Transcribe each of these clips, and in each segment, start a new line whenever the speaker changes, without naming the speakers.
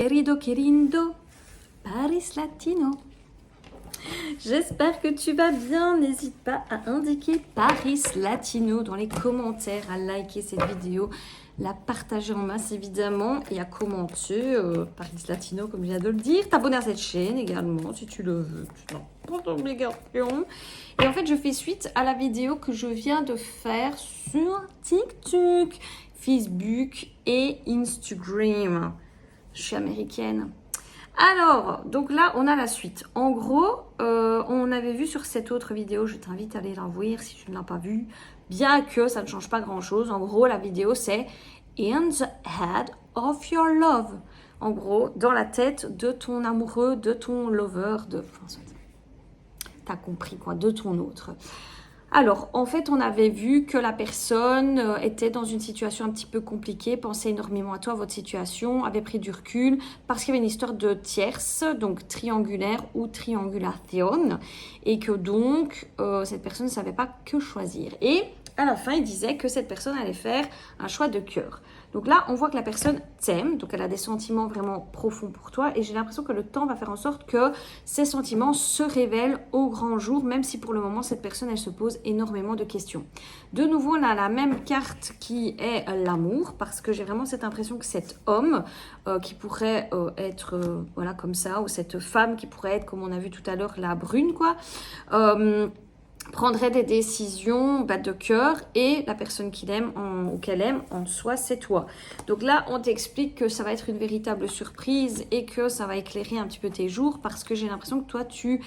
Querido, querido, Paris Latino. J'espère que tu vas bien. N'hésite pas à indiquer Paris Latino dans les commentaires, à liker cette vidéo, la partager en masse évidemment et à commenter Paris Latino comme je viens de le dire. T'abonner à cette chaîne également si tu le veux. Tu n'as pas d'obligation. Et en fait, je fais suite à la vidéo que je viens de faire sur TikTok, Facebook et Instagram. Je suis américaine. Alors, donc là, on a la suite. En gros, on avait vu sur cette autre vidéo, je t'invite à aller la voir si tu ne l'as pas vue, bien que ça ne change pas grand-chose. En gros, la vidéo, c'est « In the head of your love ». En gros, dans la tête de ton amoureux, de ton lover, t'as compris quoi, de ton autre. Alors, en fait, on avait vu que la personne était dans une situation un petit peu compliquée, pensait énormément à toi, à votre situation, avait pris du recul parce qu'il y avait une histoire de tierce, donc triangulaire ou triangulation, et que donc, cette personne ne savait pas que choisir. Et à la fin, il disait que cette personne allait faire un choix de cœur. Donc là, on voit que la personne t'aime, donc elle a des sentiments vraiment profonds pour toi, et j'ai l'impression que le temps va faire en sorte que ces sentiments se révèlent au grand jour, même si pour le moment, cette personne, elle se pose énormément de questions. De nouveau, on a la même carte qui est l'amour, parce que j'ai vraiment cette impression que cet homme qui pourrait être voilà comme ça, ou cette femme qui pourrait être, comme on a vu tout à l'heure, la brune, quoi, prendrait des décisions de cœur et la personne qu'il aime ou qu'elle aime en soi, c'est toi. Donc là, on t'explique que ça va être une véritable surprise et que ça va éclairer un petit peu tes jours parce que j'ai l'impression que toi, tu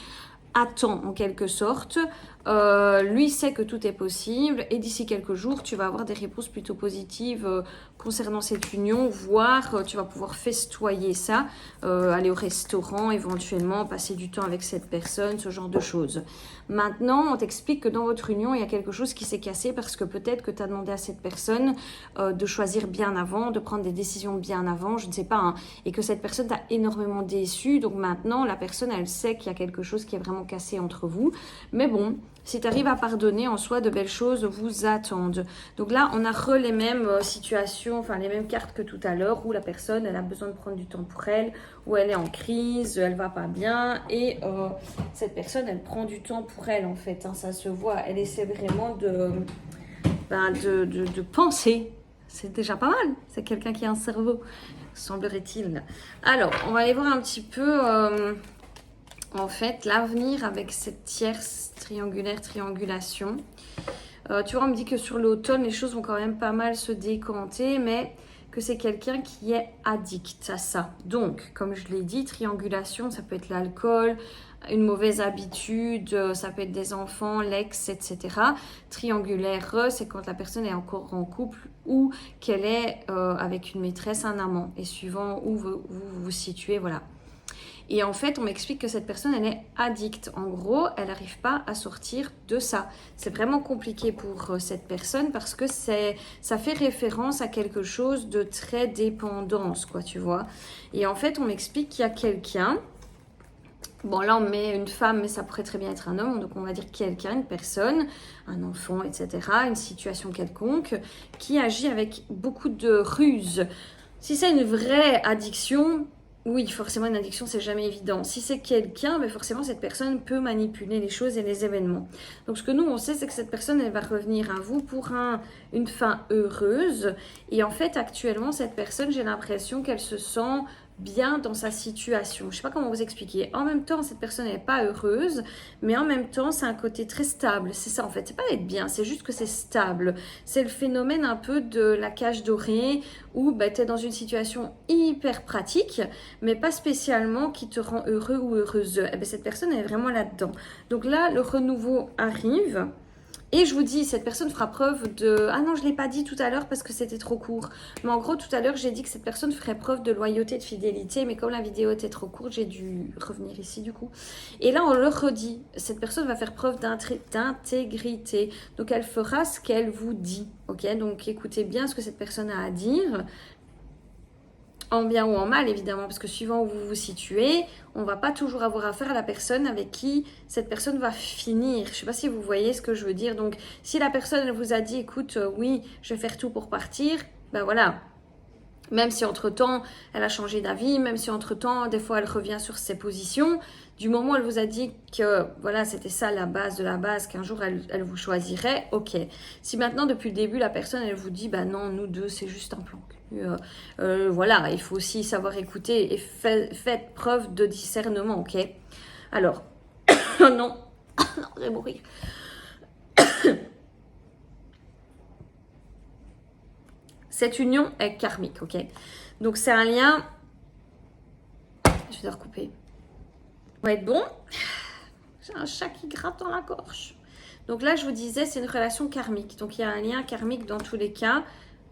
attends en quelque sorte. Lui sait que tout est possible et d'ici quelques jours, tu vas avoir des réponses plutôt positives concernant cette union, voire tu vas pouvoir festoyer ça, aller au restaurant éventuellement, passer du temps avec cette personne, ce genre de choses. Maintenant, on t'explique que dans votre union, il y a quelque chose qui s'est cassé parce que peut-être que tu as demandé à cette personne de choisir bien avant, de prendre des décisions bien avant, je ne sais pas, hein, et que cette personne t'a énormément déçu. Donc maintenant, la personne, elle sait qu'il y a quelque chose qui est vraiment cassé entre vous. Mais bon, si tu arrives à pardonner, en soi, de belles choses vous attendent. Donc là, on a les mêmes situations, enfin les mêmes cartes que tout à l'heure, où la personne, elle a besoin de prendre du temps pour elle, où elle est en crise, elle va pas bien, et cette personne, elle prend du temps pour elle, en fait, hein, ça se voit. Elle essaie vraiment de penser. C'est déjà pas mal, c'est quelqu'un qui a un cerveau, semblerait-il. Alors, on va aller voir un petit peu... en fait, l'avenir avec cette tierce triangulation. Tu vois, on me dit que sur l'automne, les choses vont quand même pas mal se décanter, mais que c'est quelqu'un qui est addict à ça. Donc, comme je l'ai dit, triangulation, ça peut être l'alcool, une mauvaise habitude, ça peut être des enfants, l'ex, etc. Triangulaire, c'est quand la personne est encore en couple ou qu'elle est avec une maîtresse, un amant. Et suivant où vous vous situez, voilà. Et en fait, on m'explique que cette personne, elle est addicte. En gros, elle n'arrive pas à sortir de ça. C'est vraiment compliqué pour cette personne parce que ça fait référence à quelque chose de très dépendance, quoi, tu vois. Et en fait, on m'explique qu'il y a quelqu'un... Bon, là, on met une femme, mais ça pourrait très bien être un homme. Donc, on va dire quelqu'un, une personne, un enfant, etc. Une situation quelconque qui agit avec beaucoup de ruse. Si c'est une vraie addiction... Oui, forcément, une addiction, c'est jamais évident. Si c'est quelqu'un, mais forcément, cette personne peut manipuler les choses et les événements. Donc, ce que nous, on sait, c'est que cette personne, elle va revenir à vous pour une fin heureuse. Et en fait, actuellement, cette personne, j'ai l'impression qu'elle se sent bien dans sa situation. Je ne sais pas comment vous expliquer. En même temps, cette personne n'est pas heureuse, mais en même temps, c'est un côté très stable. C'est ça, en fait. C'est pas être bien, c'est juste que c'est stable. C'est le phénomène un peu de la cage dorée où tu es dans une situation hyper pratique, mais pas spécialement qui te rend heureux ou heureuse. Cette personne est vraiment là-dedans. Donc là, le renouveau arrive. Et je vous dis, cette personne fera preuve de... Ah non, je ne l'ai pas dit tout à l'heure parce que c'était trop court. Mais en gros, tout à l'heure, j'ai dit que cette personne ferait preuve de loyauté, de fidélité. Mais comme la vidéo était trop courte, j'ai dû revenir ici du coup. Et là, on le redit. Cette personne va faire preuve d'intégrité. Donc, elle fera ce qu'elle vous dit. Ok, donc écoutez bien ce que cette personne a à dire. En bien ou en mal, évidemment, parce que suivant où vous vous situez, on ne va pas toujours avoir affaire à la personne avec qui cette personne va finir. Je ne sais pas si vous voyez ce que je veux dire. Donc, si la personne elle vous a dit, écoute, oui, je vais faire tout pour partir, ben voilà, Même si entre-temps, elle a changé d'avis, même si entre-temps, des fois, elle revient sur ses positions, du moment où elle vous a dit que voilà, c'était ça la base de la base, qu'un jour, elle vous choisirait, ok. Si maintenant, depuis le début, la personne, elle vous dit, bah non, nous deux, c'est juste un plan cul. Voilà, il faut aussi savoir écouter et faites preuve de discernement, ok. Alors, non, non, je vais mourir. Cette union est karmique, ok? Donc, c'est un lien... Je vais te recouper. Ça va être bon. J'ai un chat qui gratte dans la gorge. Donc là, je vous disais, c'est une relation karmique. Donc, il y a un lien karmique dans tous les cas,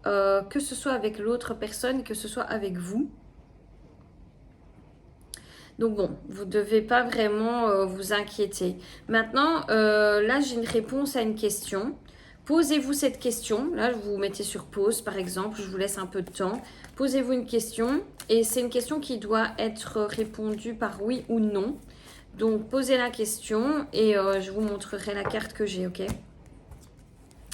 que ce soit avec l'autre personne, que ce soit avec vous. Donc bon, vous ne devez pas vraiment vous inquiéter. Maintenant, là, j'ai une réponse à une question. Posez-vous cette question. Là, vous vous mettez sur pause, par exemple. Je vous laisse un peu de temps. Posez-vous une question. Et c'est une question qui doit être répondue par oui ou non. Donc, posez la question et je vous montrerai la carte que j'ai, ok?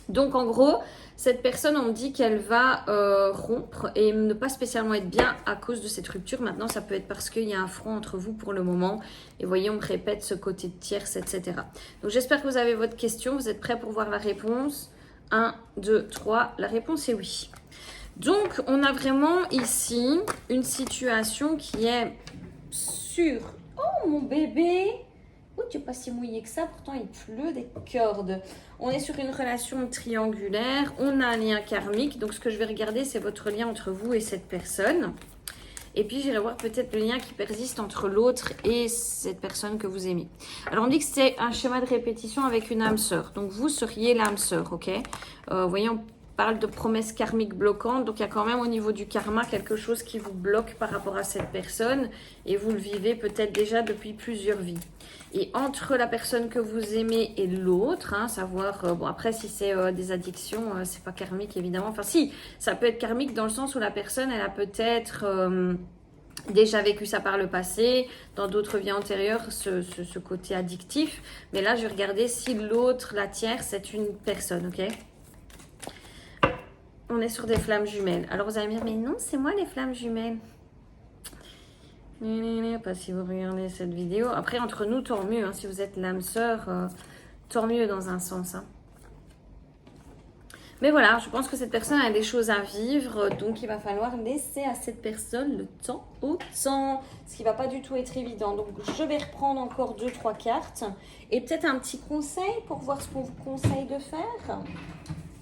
Donc, en gros, cette personne, on me dit qu'elle va rompre et ne pas spécialement être bien à cause de cette rupture. Maintenant, ça peut être parce qu'il y a un front entre vous pour le moment. Et vous voyez, on me répète ce côté de tierce, etc. Donc, j'espère que vous avez votre question. Vous êtes prêts pour voir la réponse? 1, 2, 3. La réponse est oui. Donc, on a vraiment ici une situation qui est sûre. Oh, mon bébé! Oh, tu n'es pas si mouillé que ça, pourtant il pleut des cordes. On est sur une relation triangulaire, on a un lien karmique. Donc, ce que je vais regarder, c'est votre lien entre vous et cette personne. Et puis, j'irai voir peut-être le lien qui persiste entre l'autre et cette personne que vous aimez. Alors, on dit que c'est un schéma de répétition avec une âme sœur. Donc, vous seriez l'âme sœur, ok? Vous voyez, on parle de promesses karmiques bloquantes. Donc, il y a quand même au niveau du karma quelque chose qui vous bloque par rapport à cette personne. Et vous le vivez peut-être déjà depuis plusieurs vies. Et entre la personne que vous aimez et l'autre, hein, savoir, bon après si c'est des addictions, c'est pas karmique évidemment. Enfin si, ça peut être karmique dans le sens où la personne, elle a peut-être déjà vécu ça par le passé, dans d'autres vies antérieures, ce côté addictif. Mais là, je vais regarder si l'autre, la tierce, c'est une personne, ok? On est sur des flammes jumelles. Alors vous allez me dire, mais non, c'est moi les flammes jumelles. Pas si vous regardez cette vidéo. Après, entre nous, tant mieux. Hein, si vous êtes l'âme sœur, tant mieux dans un sens. Hein. Mais voilà, je pense que cette personne a des choses à vivre. Donc, il va falloir laisser à cette personne le temps au temps. Ce qui ne va pas du tout être évident. Donc, je vais reprendre encore 2-3 cartes. Et peut-être un petit conseil pour voir ce qu'on vous conseille de faire.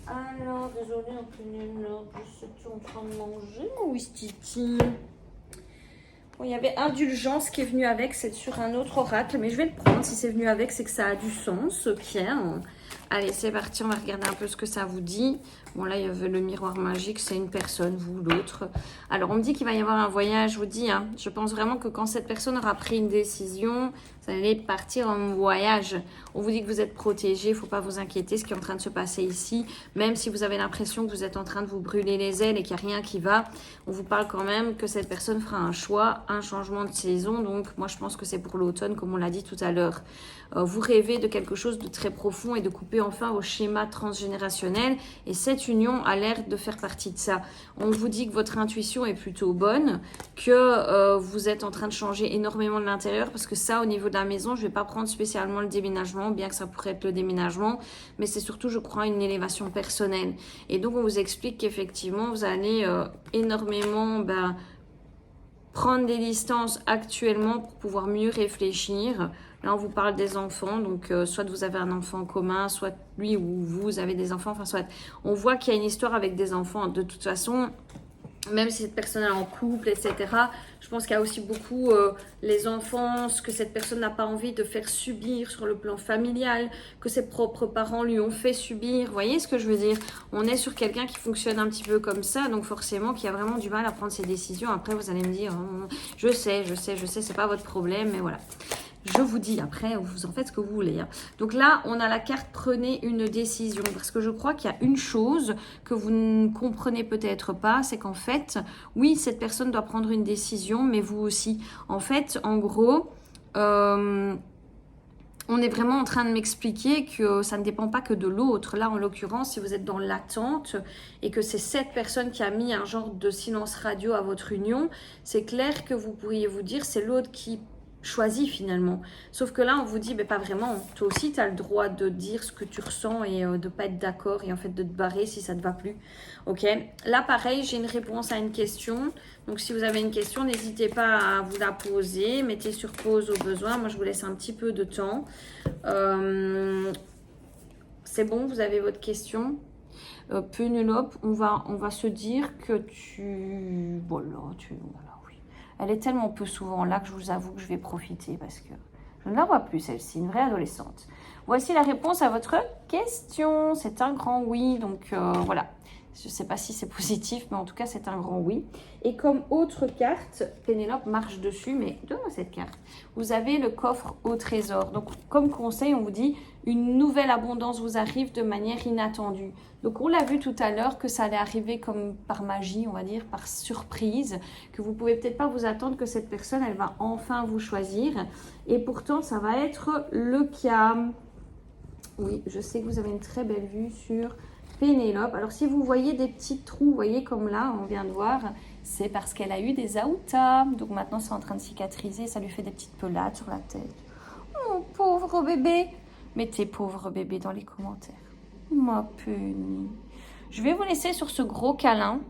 Alors, désolé, un peu nul. Je suis en train de manger, mon Wistiti. Bon, il y avait indulgence qui est venu avec, c'est sur un autre oracle, mais je vais le prendre. Si c'est venu avec, c'est que ça a du sens. Ok. Allez, c'est parti, on va regarder un peu ce que ça vous dit. Bon, là, il y avait le miroir magique, c'est une personne, vous, l'autre. Alors, on me dit qu'il va y avoir un voyage, je vous dis. Hein, je pense vraiment que quand cette personne aura pris une décision, vous allez partir en voyage. On vous dit que vous êtes protégé, il ne faut pas vous inquiéter, ce qui est en train de se passer ici. Même si vous avez l'impression que vous êtes en train de vous brûler les ailes et qu'il n'y a rien qui va, on vous parle quand même que cette personne fera un choix, un changement de saison. Donc, moi, je pense que c'est pour l'automne, comme on l'a dit tout à l'heure. Vous rêvez de quelque chose de très profond et de couper enfin au schéma transgénérationnel. Et cette union a l'air de faire partie de ça. On vous dit que votre intuition est plutôt bonne, que vous êtes en train de changer énormément de l'intérieur, parce que ça, au niveau de la maison, je ne vais pas prendre spécialement le déménagement, bien que ça pourrait être le déménagement, mais c'est surtout, je crois, une élévation personnelle. Et donc, on vous explique qu'effectivement, vous allez énormément prendre des distances actuellement pour pouvoir mieux réfléchir. Là, on vous parle des enfants, donc soit vous avez un enfant en commun, soit lui ou vous avez des enfants, enfin soit on voit qu'il y a une histoire avec des enfants. De toute façon, même si cette personne est en couple, etc., je pense qu'il y a aussi beaucoup les enfants, ce que cette personne n'a pas envie de faire subir sur le plan familial, que ses propres parents lui ont fait subir. Vous voyez ce que je veux dire? On est sur quelqu'un qui fonctionne un petit peu comme ça, donc forcément qui a vraiment du mal à prendre ses décisions. Après, vous allez me dire, oh, je sais, c'est pas votre problème, mais voilà. Je vous dis, après, vous en faites ce que vous voulez. Hein. Donc là, on a la carte « Prenez une décision ». Parce que je crois qu'il y a une chose que vous ne comprenez peut-être pas, c'est qu'en fait, oui, cette personne doit prendre une décision, mais vous aussi. En fait, en gros, on est vraiment en train de m'expliquer que ça ne dépend pas que de l'autre. Là, en l'occurrence, si vous êtes dans l'attente et que c'est cette personne qui a mis un genre de silence radio à votre union, c'est clair que vous pourriez vous dire c'est l'autre qui choisit finalement. Sauf que là, on vous dit, mais pas vraiment. Toi aussi, tu as le droit de dire ce que tu ressens et de ne pas être d'accord et en fait de te barrer si ça ne te va plus. Ok. Là, pareil, j'ai une réponse à une question. Donc, si vous avez une question, n'hésitez pas à vous la poser. Mettez sur pause au besoin. Moi, je vous laisse un petit peu de temps. C'est bon, vous avez votre question. Pénélope, on va se dire que voilà, oui. Elle est tellement peu souvent là que je vous avoue que je vais profiter parce que je ne la vois plus celle-ci, une vraie adolescente. Voici la réponse à votre question. C'est un grand oui, donc voilà. Je ne sais pas si c'est positif, mais en tout cas, c'est un grand oui. Et comme autre carte, Pénélope marche dessus, mais donne-moi cette carte. Vous avez le coffre au trésor. Donc, comme conseil, on vous dit, une nouvelle abondance vous arrive de manière inattendue. Donc, on l'a vu tout à l'heure que ça allait arriver comme par magie, on va dire, par surprise, que vous pouvez peut-être pas vous attendre que cette personne, elle va enfin vous choisir. Et pourtant, ça va être le cas. Oui, je sais que vous avez une très belle vue sur Pénélope. Alors, si vous voyez des petits trous, vous voyez comme là, on vient de voir, c'est parce qu'elle a eu des aoutas. Donc maintenant, c'est en train de cicatriser. Ça lui fait des petites pelades sur la tête. Oh, pauvre bébé. Mettez pauvre bébé dans les commentaires. Ma punie. Je vais vous laisser sur ce gros câlin,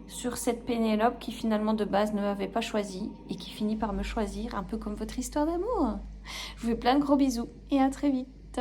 sur cette Pénélope qui finalement de base ne m'avait pas choisi et qui finit par me choisir, un peu comme votre histoire d'amour. Je vous fais plein de gros bisous et à très vite.